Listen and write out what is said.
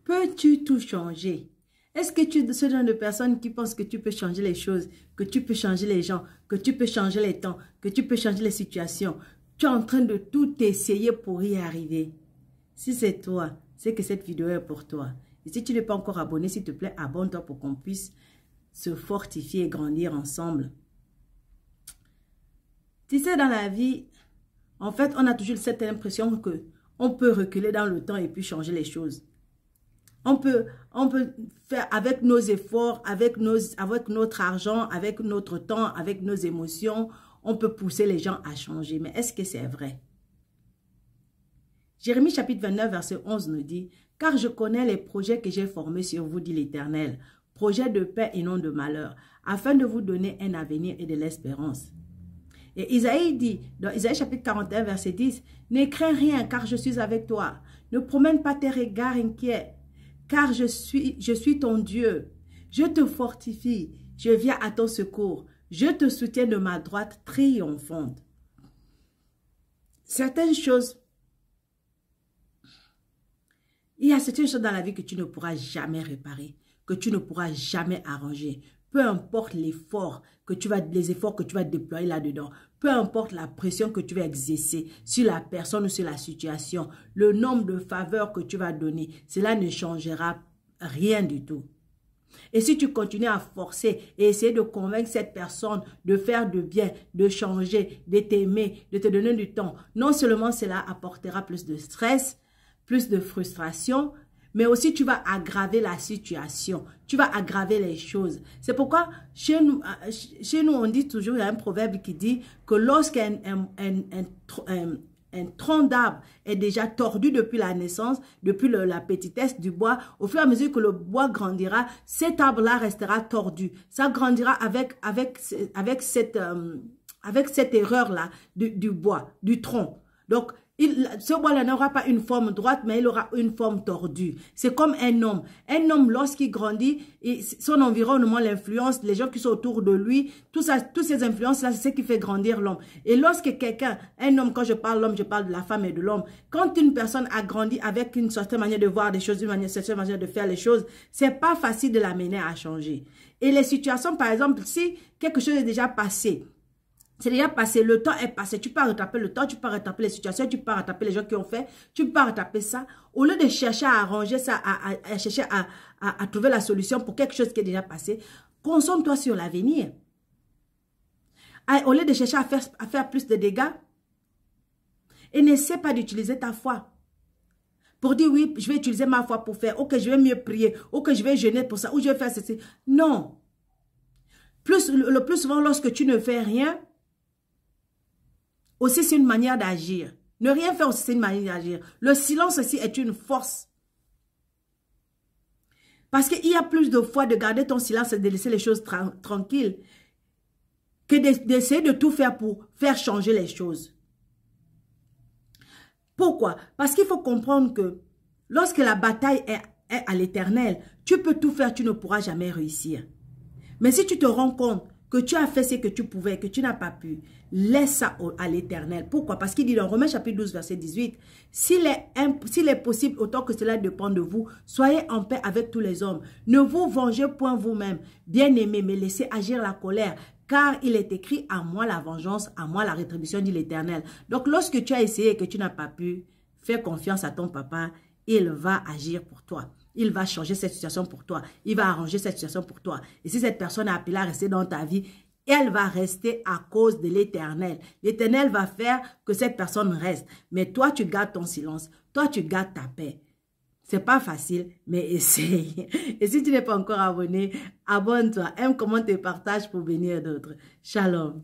Peux-tu tout changer? Est-ce que tu es de ce genre de personne qui pense que tu peux changer les choses, que tu peux changer les gens, que tu peux changer les temps, que tu peux changer les situations? Tu es en train de tout essayer pour y arriver. Si c'est toi, c'est que cette vidéo est pour toi. Et si tu n'es pas encore abonné, s'il te plaît, abonne-toi pour qu'on puisse se fortifier et grandir ensemble. Tu sais, dans la vie, en fait, on a toujours cette impression que on peut reculer dans le temps et puis changer les choses. On peut faire avec nos efforts, avec notre argent, avec notre temps, avec nos émotions, on peut pousser les gens à changer. Mais est-ce que c'est vrai? Jérémie chapitre 29, verset 11 nous dit, « Car je connais les projets que j'ai formés sur vous, dit l'Éternel, projets de paix et non de malheur, afin de vous donner un avenir et de l'espérance. » Et Isaïe dit, dans Isaïe chapitre 41, verset 10, « Ne crains rien, car je suis avec toi. Ne promène pas tes regards inquiets, car je suis ton Dieu. Je te fortifie, je viens à ton secours. Je te soutiens de ma droite triomphante. » Certaines choses, il y a certaines choses dans la vie que tu ne pourras jamais réparer, que tu ne pourras jamais arranger. Peu importe l'effort les efforts que tu vas déployer là-dedans, peu importe la pression que tu vas exercer sur la personne ou sur la situation, le nombre de faveurs que tu vas donner, cela ne changera rien du tout. Et si tu continues à forcer et essayer de convaincre cette personne de faire du bien, de changer, de t'aimer, de te donner du temps, non seulement cela apportera plus de stress, plus de frustration, mais aussi tu vas aggraver la situation, tu vas aggraver les choses. C'est pourquoi chez nous on dit toujours, il y a un proverbe qui dit que lorsqu'un tronc d'arbre est déjà tordu depuis la naissance, depuis la petitesse du bois, au fur et à mesure que le bois grandira, cet arbre-là restera tordu. Ça grandira avec cette erreur-là du bois, du tronc. Donc, ce bois-là n'aura pas une forme droite, mais il aura une forme tordue. C'est comme un homme. Un homme, lorsqu'il grandit, son environnement l'influence, les gens qui sont autour de lui, toutes ces influences-là, c'est ce qui fait grandir l'homme. Et lorsque quelqu'un, un homme, quand je parle l'homme, je parle de la femme et de l'homme. Quand une personne a grandi avec une certaine manière de voir des choses, une certaine manière de faire les choses, c'est pas facile de l'amener à changer. Et les situations, par exemple, si quelque chose est déjà passé, c'est déjà passé, le temps est passé, tu peux rattraper le temps, tu peux rattraper les situations, tu peux rattraper les gens qui ont fait, tu peux rattraper ça. Au lieu de chercher à arranger ça, à chercher à trouver la solution pour quelque chose qui est déjà passé, concentre-toi sur l'avenir. Au lieu de chercher à faire plus de dégâts, et n'essaie pas d'utiliser ta foi. Pour dire oui, je vais utiliser ma foi pour faire, ok, je vais mieux prier, ok, je vais jeûner pour ça, ou je vais faire ceci. Non. Le plus souvent, lorsque tu ne fais rien, aussi, c'est une manière d'agir. Ne rien faire aussi, c'est une manière d'agir. Le silence aussi est une force. Parce qu'il y a plus de fois de garder ton silence et de laisser les choses tranquilles que d'essayer de tout faire pour faire changer les choses. Pourquoi? Parce qu'il faut comprendre que lorsque la bataille est à l'Éternel, tu peux tout faire, tu ne pourras jamais réussir. Mais si tu te rends compte que tu as fait ce que tu pouvais, que tu n'as pas pu, laisse ça à l'Éternel. Pourquoi? Parce qu'il dit dans Romains chapitre 12, verset 18, s'il est possible, autant que cela dépend de vous, soyez en paix avec tous les hommes. Ne vous vengez point vous-même, bien-aimés, mais laissez agir la colère, car il est écrit, à moi la vengeance, à moi la rétribution, dit l'Éternel. Donc lorsque tu as essayé et que tu n'as pas pu, fais confiance à ton papa, il va agir pour toi. Il va changer cette situation pour toi. Il va arranger cette situation pour toi. Et si cette personne est appelée à rester dans ta vie, elle va rester à cause de l'Éternel. L'Éternel va faire que cette personne reste. Mais toi, tu gardes ton silence. Toi, tu gardes ta paix. C'est pas facile, mais essaye. Et si tu n'es pas encore abonné, abonne-toi. Aime, commente et partage pour bénir d'autres. Shalom.